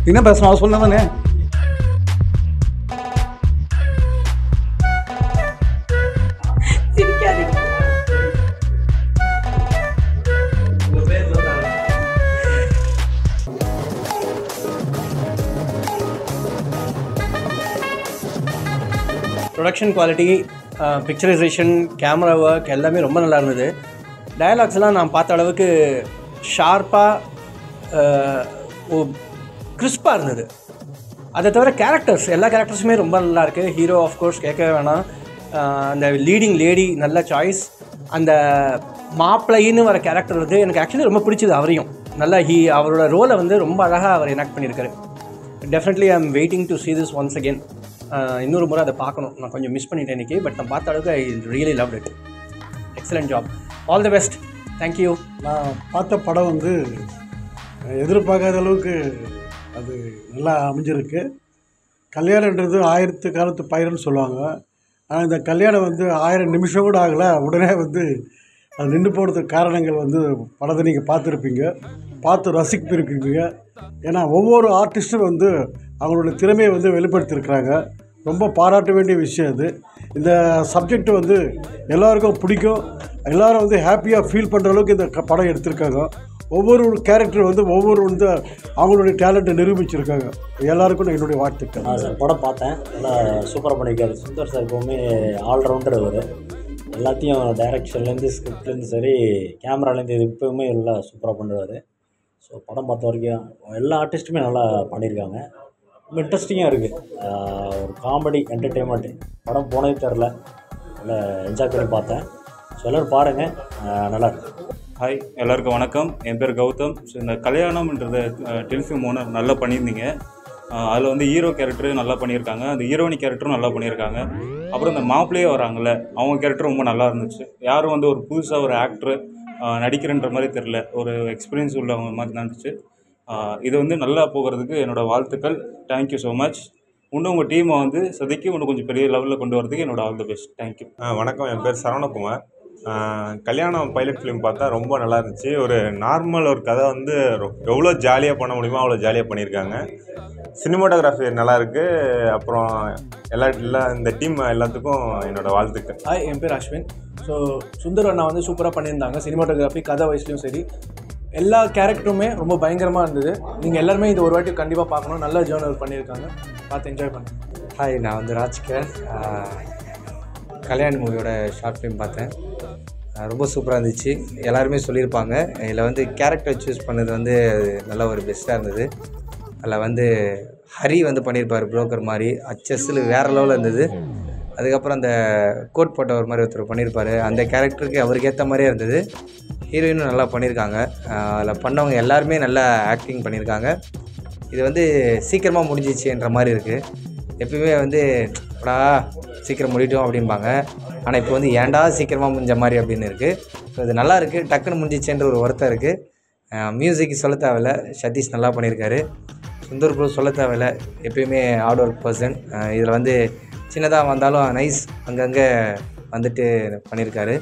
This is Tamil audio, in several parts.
என்ன பேசணும் அவன் சொன்ன தானே. Production quality, picturisation, camera work எல்லாமே ரொம்ப நல்லா இருந்தது. டயலாக்ஸ்லாம் நான் பார்த்த அளவுக்கு ஷார்ப்பாக கிறிஸ்பாக இருந்தது. அதை தவிர கேரக்டர்ஸ், எல்லா கேரக்டர்ஸுமே ரொம்ப நல்லா இருக்குது. ஹீரோ ஆஃப்கோர்ஸ் கேட்கவே வேணாம். அந்த லீடிங் லேடி நல்ல சாய்ஸ். அந்த மாப்பிள்ளைன்னு வர கேரக்டர் வந்து எனக்கு ஆக்சுவலி ரொம்ப பிடிச்சது. அவரையும் நல்லா அவரோட ரோலை வந்து ரொம்ப அழகாக அவர் எனாக்ட் பண்ணியிருக்காரு. Definitely I am waiting to see this once again. இன்னொரு முறை அதை பார்க்கணும். நான் கொஞ்சம் மிஸ் பண்ணிட்டேன் இன்றைக்கி. பட் நான் பார்த்த அளவுக்கு I really loved it. Excellent job. All the best. Thank you. நான் பார்த்த படம் வந்து எதிர்பார்க்காத அளவுக்கு அது நல்லா அமைஞ்சிருக்கு. கல்யாணன்றது 1000 காலத்து பயிர்னு சொல்லுவாங்க. ஆனால் இந்த கல்யாணம் வந்து 1000 நிமிஷம் கூட ஆகலை, உடனே வந்து அது நின்று போகிறதுக்கு காரணங்கள் வந்து படத்தை நீங்கள் பார்த்துருப்பீங்க, பார்த்து ரசிப்பிருப்பீங்க. ஏன்னா ஒவ்வொரு ஆர்டிஸ்ட்டும் வந்து அவங்களோட திறமையை வந்து வெளிப்படுத்தியிருக்கிறாங்க. ரொம்ப பாராட்ட வேண்டிய விஷயம் அது. இந்த சப்ஜெக்ட் வந்து எல்லாருக்கும் பிடிக்கும். எல்லோரும் வந்து ஹாப்பியாக ஃபீல் பண்ணுற அளவுக்கு இந்த படம் எடுத்திருக்காங்க. ஒவ்வொரு கேரக்டர் வந்து ஒவ்வொரு வந்து அவங்களுடைய டேலண்ட்டை நிரூபிச்சிருக்காங்க. எல்லாருக்கும் என்னுடைய வாழ்த்துக்கள். சார் படம் பார்த்தேன், நல்லா சூப்பராக பண்ணியிருக்காரு. சுந்தர் சார் எப்போவுமே ஆல்ரவுண்டர். அவர் எல்லாத்தையும் டைரக்ஷன்லேருந்து ஸ்கிரிப்ட்லேருந்து சரி, கேமராலேருந்து இது எப்போவுமே எல்லாம் சூப்பராக பண்ணுவார். ஸோ படம் பார்த்த வரைக்கும் எல்லா ஆர்டிஸ்ட்டுமே நல்லா பண்ணியிருக்காங்க. ரொம்ப இன்ட்ரெஸ்டிங்காக இருக்குது. ஒரு காமெடி என்டர்டெயின்மெண்ட்டு. படம் போனதே தெரில, நல்லா என்ஜாய் பண்ணி பார்த்தேன். ஸோ எல்லோரும் பாருங்கள், நல்லாயிருக்கு. ஹாய், எல்லாருக்கும் வணக்கம். என் பேர் கௌதம். ஸோ இந்த கல்யாணம்ன்றத டெலிஃபிலிம் ஒன்று நல்லா பண்ணியிருந்தீங்க. அதில் வந்து ஹீரோ கேரக்டரும் நல்லா பண்ணியிருக்காங்க, அந்த ஹீரோயினி கேரக்டரும் நல்லா பண்ணியிருக்காங்க. அப்புறம் இந்த மாப்பிள்ளையே வராங்கள்ல, அவங்க கேரக்டரும் ரொம்ப நல்லா இருந்துச்சு. யாரும் வந்து ஒரு புதுசாக ஒரு ஆக்டரு நடிக்கிறன்ற மாதிரி தெரில, ஒரு எக்ஸ்பீரியன்ஸ் உள்ளவங்க மாதிரி தான் இருந்துச்சு. இது வந்து நல்லா போகிறதுக்கு என்னோடய வாழ்த்துக்கள். Thank you so much. இன்னும் உங்கள் டீமை வந்து சதிக்கு இன்னும் கொஞ்சம் பெரிய லெவலில் கொண்டு வரதுக்கு என்னோட ஆல் தி பெஸ்ட். தேங்க்யூ. வணக்கம், என் பேர் சரவணகுமார். கல்யாணம் பைலட் ஃபிலிம் பார்த்தா ரொம்ப நல்லா இருந்துச்சு. ஒரு நார்மல் ஒரு கதை வந்து எவ்வளோ ஜாலியாக பண்ண முடியுமோ அவ்வளோ ஜாலியாக பண்ணியிருக்காங்க. சினிமாட்டோகிராஃபி நல்லா இருக்குது. அப்புறம் எல்லா இந்த டீம் எல்லாத்துக்கும் என்னோடய வாழ்த்துக்கள். ஹாய், என் பேர் அஸ்வின். ஸோ சுந்தர் அண்ணா வந்து சூப்பராக பண்ணியிருந்தாங்க. சினிமாட்டோகிராஃபி, கதை வயசுலையும் சரி, எல்லா கேரக்டருமே ரொம்ப பயங்கரமாக இருந்தது. நீங்கள் எல்லாருமே இது ஒரு வாட்டி கண்டிப்பாக பார்க்கணும். நல்ல ஜேர்னல் பண்ணியிருக்காங்க, பார்த்து என்ஜாய் பண்ணுங்கள். ஹாய், நான் வந்து ராஜ்கிரண். கல்யாண் மூவியோட ஷார்ட் ஃபிலிம் பார்த்தேன். ரொம்ப சூப்பராக இருந்துச்சு. எல்லாருமே சொல்லியிருப்பாங்க, இதில் வந்து கேரக்டர் சூஸ் பண்ணது வந்து நல்ல ஒரு பெஸ்ட்டாக இருந்தது. அதில் வந்து ஹரி வந்து பண்ணியிருப்பார் புரோக்கர் மாதிரி, அச்சஸில் வேறு லெவலில் இருந்தது. அதுக்கப்புறம் அந்த கோட் போட்டவர் மாதிரி ஒருத்தர் பண்ணியிருப்பார், அந்த கேரக்டருக்கு அவருக்கு ஏற்ற மாதிரியே இருந்தது. ஹீரோயினும் நல்லா பண்ணியிருக்காங்க. அதில் பண்ணவங்க எல்லாருமே நல்லா ஆக்டிங் பண்ணியிருக்காங்க. இது வந்து சீக்கிரமாக முடிஞ்சிச்சுன்ற மாதிரி இருக்குது. எப்பயுமே வந்து படா சீக்கிரம் முடிட்டோம் அப்படிம்பாங்க, ஆனால் இப்போ வந்து ஏன்டா சீக்கிரமாக முடிஞ்ச மாதிரி அப்படின்னு இருக்குது. ஸோ இது நல்லா இருக்குது, டக்குன்னு முடிஞ்சிச்சுன்ற ஒரு வருத்தம் இருக்குது. மியூசிக் சொல்ல தேவையில்ல, சதீஷ் நல்லா பண்ணியிருக்காரு. சுந்தர் ப்ரோ சொல்ல தேவையில்ல, எப்பயுமே ஹார்ட் ஒர்க் பர்சன். இதில் வந்து சின்னதாக வந்தாலும் நைஸ் அங்கங்கே வந்துட்டு பண்ணியிருக்காரு.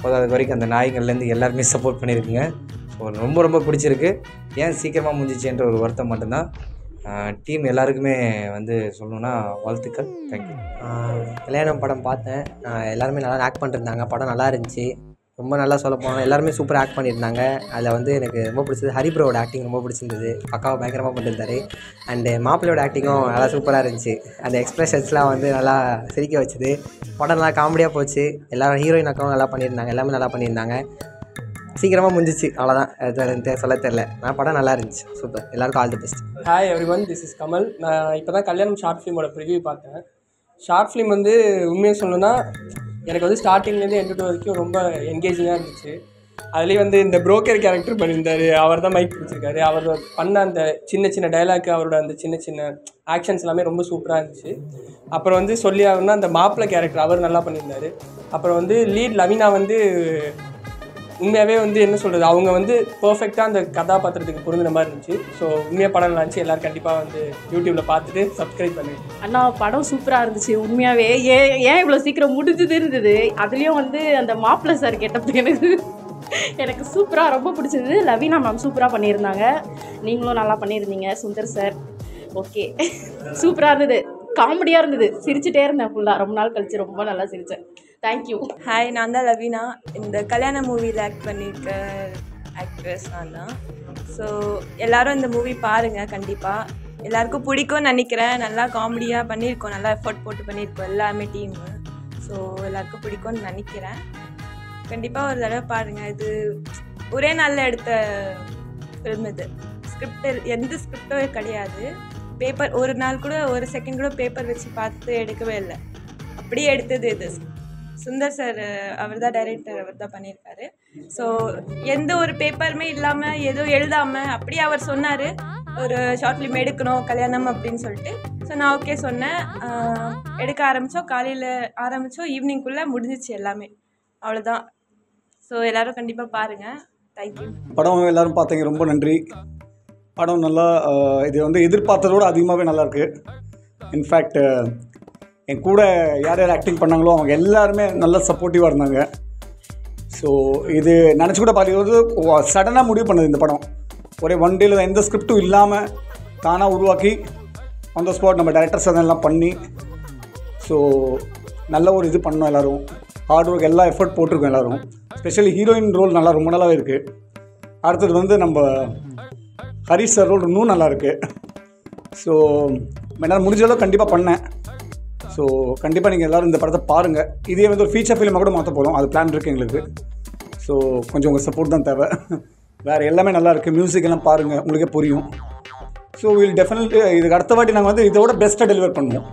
போதாத வரைக்கும் அந்த நாய்கள்லேருந்து எல்லாருமே சப்போர்ட் பண்ணியிருக்குங்க. ஸோ ரொம்ப ரொம்ப பிடிச்சிருக்கு. ஏன் சீக்கிரமாக முடிஞ்சிச்சுன்ற ஒரு வருத்தம் மட்டும்தான். டீம் எல்லாருக்குமே வந்து சொல்லணுன்னா வாழ்த்துக்கள். தேங்க்யூ. கல்யாணம் படம் பார்த்தேன். எல்லாருமே நல்லா ஆக்ட் பண்ணிருந்தாங்க. படம் நல்லா இருந்துச்சு. ரொம்ப நல்லா சொல்ல போனோம், எல்லாருமே சூப்பராக ஆக்ட் பண்ணியிருந்தாங்க. அதில் வந்து எனக்கு ரொம்ப பிடிச்சது ஹரிப்ரோட ஆக்டிங் ரொம்ப பிடிச்சிருந்தது. பக்காவாக பயங்கரமாக பண்ணியிருந்தாரு. அண்டு மாப்பிள்ளையோட ஆக்டிங்கும் நல்லா சூப்பராக இருந்துச்சு. அந்த எக்ஸ்ப்ரெஷன்ஸ்லாம் வந்து நல்லா சிரிக்க வச்சுது. படம் நல்லா காமெடியாக போச்சு. எல்லோரும் ஹீரோயின் அக்காவும் நல்லா பண்ணியிருந்தாங்க, எல்லாமே நல்லா பண்ணியிருந்தாங்க. சீக்கிரமாக முடிஞ்சிச்சு, அவ்வளோதான், சொல்ல தெரில. நான் படம் நல்லா இருந்துச்சு, சூப்பர். எல்லாருக்கும் all the best. Hi everyone, this is Kamal. நான் இப்போ தான் கல்யாணம் ஷார்ட் ஃபிலிமோட ப்ரிவியூ பார்த்தேன். ஷார்ட் ஃபிலிம் வந்து உண்மையாக சொல்லணுன்னா எனக்கு வந்து ஸ்டார்டிங்லேருந்து எண்டு வரைக்கும் ரொம்ப என்கேஜிங்காக இருந்துச்சு. அதுலேயும் வந்து இந்த புரோக்கர் கேரக்டர் பண்ணியிருந்தார், அவர் தான் மைக் பிடிச்சிருக்காரு. அவர் பண்ண அந்த சின்ன சின்ன டைலாக், அவரோட அந்த சின்ன சின்ன ஆக்ஷன்ஸ் எல்லாமே ரொம்ப சூப்பராக இருந்துச்சு. அப்புறம் வந்து சொல்லி ஆகணும்னா அந்த மாப்பிள்ளை கேரக்டர் அவர் நல்லா பண்ணியிருந்தார். அப்புறம் வந்து லீட் லவினா வந்து உண்மையாகவே வந்து என்ன சொல்கிறது, அவங்க வந்து பர்ஃபெக்டாக அந்த கதாபாத்திரத்துக்கு பொருந்தின மாதிரி இருந்துச்சு. ஸோ உண்மையாக படம் நல்லாச்சு. எல்லோரும் கண்டிப்பாக வந்து யூடியூப்பில் பார்த்துட்டு சப்ஸ்கிரைப் பண்ணுங்க. அண்ணா படம் சூப்பராக இருந்துச்சு. உண்மையாகவே ஏன் இவ்வளோ சீக்கிரம் முடிஞ்சது இருந்தது. அதுலேயும் வந்து அந்த மாப்பிள்ளை சார் கெட்டப்ப எனக்கு எனக்கு சூப்பராக ரொம்ப பிடிச்சிருந்தது. லவீனா மேம் சூப்பராக பண்ணியிருந்தாங்க. நீங்களும் நல்லா பண்ணியிருந்தீங்க. சுந்தர் சார் ஓகே சூப்பராக இருந்தது. காமெடியாக இருந்தது. சிரிச்சுட்டே இருந்தேன் ஃபுல்லாக. ரொம்ப நாள் கழிச்சு ரொம்ப நல்லா சிரித்தேன். தேங்க்யூ. ஹாய், நான் தான் லவீனா. இந்த கல்யாண மூவியில் ஆக்ட் பண்ணியிருக்க ஆக்ட்ரஸ் நான் தான். ஸோ எல்லோரும் இந்த மூவி பாருங்கள், கண்டிப்பாக எல்லாருக்கும் பிடிக்கும்னு நினைக்கிறேன். நல்லா காமெடியாக பண்ணியிருக்கோம், நல்லா எஃபர்ட் போட்டு பண்ணியிருக்கோம் எல்லாமே டீமு. ஸோ எல்லாருக்கும் பிடிக்கும்னு நினைக்கிறேன். கண்டிப்பாக ஒரு தடவை பாருங்கள். இது ஒரே நாளில் எடுத்த ஃபில்ம். இது ஸ்கிரிப்ட் எந்த ஸ்கிரிப்டும் கிடையாது. பேப்பர் ஒரு நாள் கூட ஒரு செகண்ட் கூட பேப்பர் வச்சு பார்த்து எடுக்கவே இல்லை, அப்படியே எடுத்தது இது. சுந்தர் சார் அவர் தான் டைரக்டர், அவர் தான் பண்ணியிருக்காரு. ஸோ எந்த ஒரு பேப்பருமே இல்லாமல் எதுவும் எழுதாமல் அப்படியே அவர் சொன்னார் ஒரு ஷார்ட் ஃபிலிம் எடுக்கணும் கல்யாணம் அப்படின்னு சொல்லிட்டு. ஸோ நான் ஓகே சொன்னேன். எடுக்க ஆரம்பித்தோம். காலையில் ஆரம்பித்தோம், ஈவினிங்குள்ளே முடிஞ்சிச்சு எல்லாமே. அவ்வளோதான். ஸோ எல்லோரும் கண்டிப்பாக பாருங்கள். தேங்க்யூ. படம் எல்லோரும் பார்த்தீங்க, ரொம்ப நன்றி. படம் நல்லா இது வந்து எதிர்பார்த்ததோடு அதிகமாகவே நல்லாயிருக்கு. இன்ஃபேக்ட் என் கூட யார் யார் ஆக்டிங் பண்ணாங்களோ அவங்க எல்லாருமே நல்லா சப்போர்ட்டிவாக இருந்தாங்க. ஸோ இது நினச்சி கூட பார்க்கும்போது சடனாக முடிவு பண்ணது இந்த படம். ஒரே ஒன் டேயில் எந்த ஸ்கிரிப்டும் இல்லாமல் தானாக உருவாக்கி ஆன் த ஸ்பாட் நம்ம டைரக்டர்ஸ் அதெல்லாம் பண்ணி ஸோ நல்ல ஒரு இது பண்ணோம். எல்லோரும் ஹார்ட் ஒர்க், எல்லா எஃபர்ட் போட்டிருக்கோம் எல்லோரும். ஸ்பெஷலி ஹீரோயின் ரோல் நல்லா ரொம்ப நல்லாவே இருக்குது. அடுத்தது வந்து நம்ம ஹரிஷ் சார் ரோல் இன்னும் நல்லாயிருக்கு. ஸோ என்னால் முடிஞ்ச அளவு கண்டிப்பாக பண்ணேன். ஸோ கண்டிப்பாக நீங்கள் எல்லோரும் இந்த படத்தை பாருங்கள். இதே வந்து ஒரு ஃபீச்சர் ஃபிலிமாக கூட மாற்ற போகிறோம், அது பிளான் இருக்குது எங்களுக்கு. ஸோ கொஞ்சம் உங்கள் சப்போர்ட் தான் தேவை. வேறு எல்லாமே நல்லாயிருக்கு. மியூசிக் எல்லாம் பாருங்கள், உங்களுக்கே புரியும். ஸோ வில் டெஃபினெட்லி இதுக்கு அடுத்த வாட்டி நாங்கள் வந்து இதோட பெஸ்ட்டாக டெலிவர் பண்ணுவோம்.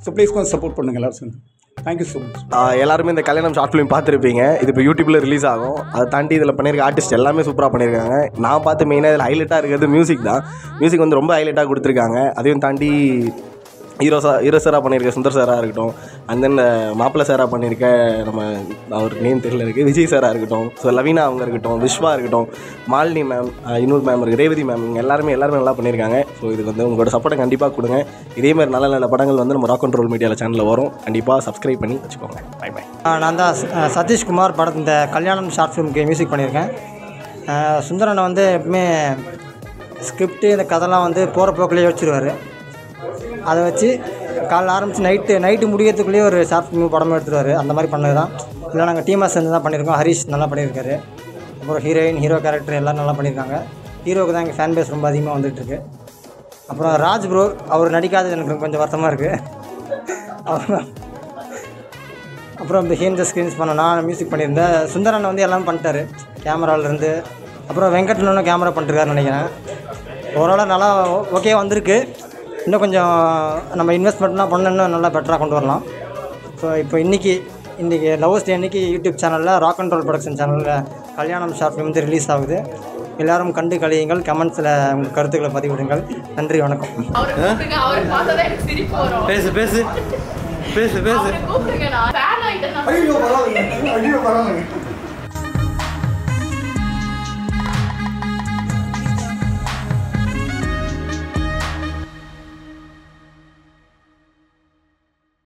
ஸோ ப்ளீஸ் கொஞ்சம் சப்போர்ட் பண்ணுங்கள் எல்லோரும் சேர்ந்து. Thank you so much. எல்லாருமே இந்த கல்யாணம் ஷார்ட் ஃபிலிம் பார்த்துருப்பீங்க. இது இப்போ யூடியூப்பில் ரிலீஸ் ஆகும். அதை தாண்டி இதில் பண்ணியிருக்க ஆர்டிஸ்ட் எல்லாமே சூப்பராக பண்ணியிருக்காங்க. நான் பார்த்து மெயினாக இதில் ஹைலைட்டாக இருக்கிறது மியூசிக் தான். மியூசிக் வந்து ரொம்ப ஹைலைட்டாக கொடுத்துருக்காங்க. அதையும் தாண்டி ஹீரோ சாராக பண்ணியிருக்க சுந்தர் சாராக இருக்கட்டும், அண்ட் தென் மாப்பிள்ளை சாராக பண்ணியிருக்க நம்ம அவர் நேம் தெரியல இருக்குது, விஜய் சாராக இருக்கட்டும், ஸோ லவீனா அவங்க இருக்கட்டும், விஸ்வா இருக்கட்டும், மாலினி மேம், இன்னொரு மேம் இருக்குது, ரேவதி மேம், இங்கே எல்லாருமே நல்லா பண்ணியிருக்காங்க. ஸோ இதுக்கு வந்து உங்களோட சப்போர்ட்டை கண்டிப்பாக கொடுங்க. இதேமாதிரி நல்ல நல்ல படங்கள் வந்து நம்ம ராக் அண்ட் ரோல் மீடியாவில் சேனலில் வரும். கண்டிப்பாக சப்ஸ்கிரைப் பண்ணி வச்சுக்கோங்க. Bye bye. நான் தான் சதீஷ்குமார். படத்து இந்த கல்யாணம் ஷார்ட் ஃபிலிமுக்கு மியூசிக் பண்ணியிருக்கேன். சுந்தரனை வந்து எப்பவுமே ஸ்கிரிப்டு இந்த கதைலாம் வந்து போகிற போக்கிலேயே வச்சுருவார். அதை வச்சு காலைல ஆரம்பித்து நைட்டு முடியறதுக்குள்ளேயே ஒரு ஷார்ட் ஃபிலிம் படமும் எடுத்துருவார். அந்த மாதிரி பண்ணது தான். இல்லை நாங்கள் டீமாக சேர்ந்து தான் பண்ணியிருக்கோம். ஹரிஷ் நல்லா பண்ணியிருக்காரு. அப்புறம் ஹீரோயின், ஹீரோ கேரக்டர் எல்லோரும் நல்லா பண்ணியிருக்காங்க. ஹீரோவுக்கு தான் எங்கள் ஃபேன் பேஸ் ரொம்ப அதிகமாக வந்துட்டுருக்கு. அப்புறம் ராஜ் ப்ரோ அவர் நடிக்காதது எனக்கு கொஞ்சம் வருத்தமாக இருக்குது. அப்புறம் பிஹைண்ட் த ஸ்க்ரீன்ஸ் பண்ண நான் மியூசிக் பண்ணியிருந்தேன். சுந்தரன் வந்து எல்லாமே பண்ணிட்டாரு கேமராவிலேருந்து. அப்புறம் வெங்கட்னு கேமரா பண்ணிருக்காருன்னு நினைக்கிறேன். ஓரளவு நல்லா ஓகே வந்திருக்கு. இன்னும் கொஞ்சம் நம்ம இன்வெஸ்ட்மெண்ட்லாம் பண்ணணும், நல்லா பெட்டராக கொண்டு வரலாம். ஸோ இப்போ இன்றைக்கி லவ்வர்ஸ் டே அன்றைக்கி யூடியூப் சேனலில் ராக் அண்ட் ரோல் ப்ரொடக்ஷன் சேனலில் கல்யாணம் ஷார்ட் ஃபிலிம் வந்து ரிலீஸ் ஆகுது. எல்லோரும் கண்டு கழியுங்கள். கமெண்ட்ஸில் உங்கள் கருத்துக்களை பதிவிடுங்கள். நன்றி, வணக்கம். பேசு பேசு பேசு பேசு.